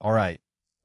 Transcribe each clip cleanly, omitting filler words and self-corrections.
All right,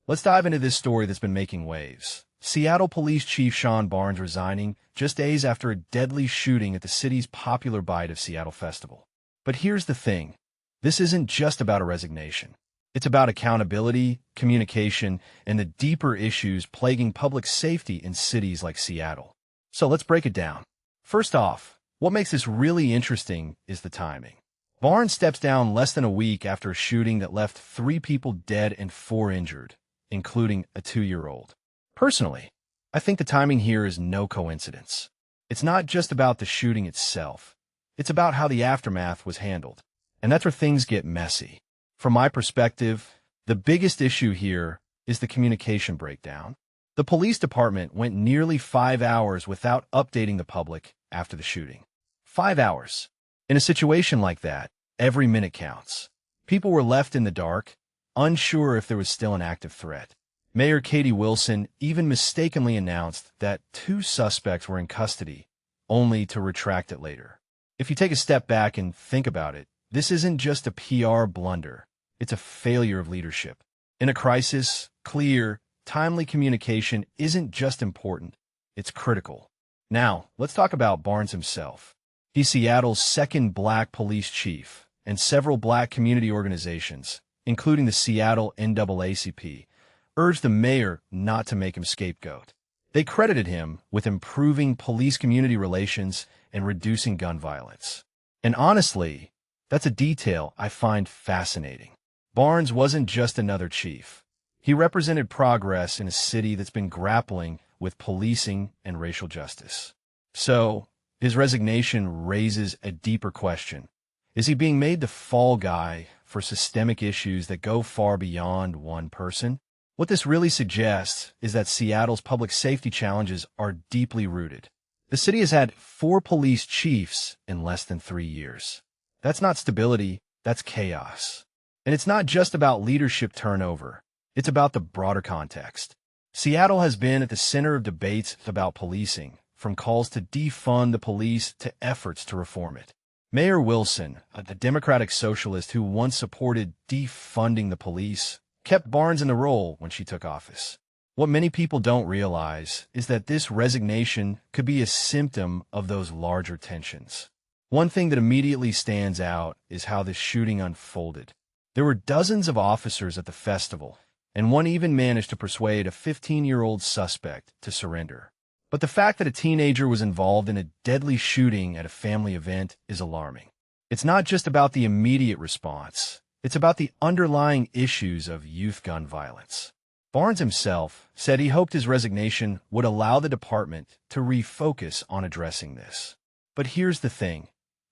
let's dive into this story that's been making waves. Seattle Police Chief Shon Barnes resigning just days after a deadly shooting at the city's popular Bite of Seattle festival. But here's the thing. This isn't just about a resignation. It's about accountability, communication, and the deeper issues plaguing public safety in cities like Seattle. So let's break it down. First off, what makes this really interesting is the timing. Barnes steps down less than a week after a shooting that left 3 people dead and 4 injured, including a 2-year-old. Personally, I think the timing here is no coincidence. It's not just about the shooting itself. It's about how the aftermath was handled. And that's where things get messy. From my perspective, the biggest issue here is the communication breakdown. The police department went nearly 5 hours without updating the public after the shooting. 5 hours. In a situation like that, every minute counts. People were left in the dark, unsure if there was still an active threat. Mayor Katie Wilson even mistakenly announced that 2 suspects were in custody, only to retract it later. If you take a step back and think about it, this isn't just a PR blunder. It's a failure of leadership. In a crisis, clear, timely communication isn't just important, it's critical. Now, let's talk about Barnes himself. He's Seattle's second black police chief, and several black community organizations, including the Seattle NAACP, urged the mayor not to make him scapegoat. They credited him with improving police-community relations and reducing gun violence. And honestly, that's a detail I find fascinating. Barnes wasn't just another chief. He represented progress in a city that's been grappling with policing and racial justice. So, his resignation raises a deeper question. Is he being made the fall guy for systemic issues that go far beyond one person? What this really suggests is that Seattle's public safety challenges are deeply rooted. The city has had 4 police chiefs in less than 3 years. That's not stability, that's chaos. And it's not just about leadership turnover. It's about the broader context. Seattle has been at the center of debates about policing, from calls to defund the police to efforts to reform it. Mayor Wilson, the Democratic socialist who once supported defunding the police, kept Barnes in the role when she took office. What many people don't realize is that this resignation could be a symptom of those larger tensions. One thing that immediately stands out is how this shooting unfolded. There were dozens of officers at the festival, and one even managed to persuade a 15-year-old suspect to surrender. But the fact that a teenager was involved in a deadly shooting at a family event is alarming. It's not just about the immediate response. It's about the underlying issues of youth gun violence. Barnes himself said he hoped his resignation would allow the department to refocus on addressing this. But here's the thing.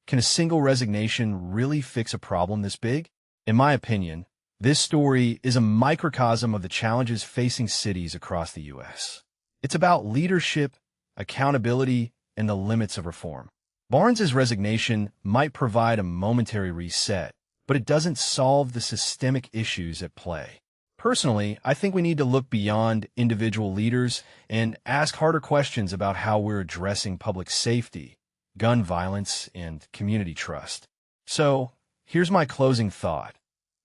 Can a single resignation really fix a problem this big? In my opinion, this story is a microcosm of the challenges facing cities across the U.S. It's about leadership, accountability, and the limits of reform. Barnes's resignation might provide a momentary reset, but it doesn't solve the systemic issues at play. Personally, I think we need to look beyond individual leaders and ask harder questions about how we're addressing public safety, gun violence, and community trust. So, here's my closing thought.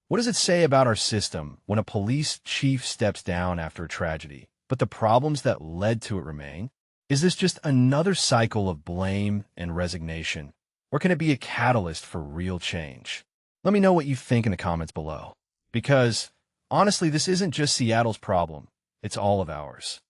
What does it say about our system when a police chief steps down after a tragedy, but the problems that led to it remain? Is this just another cycle of blame and resignation, or can it be a catalyst for real change? Let me know what you think in the comments below. Because, honestly, this isn't just Seattle's problem, it's all of ours.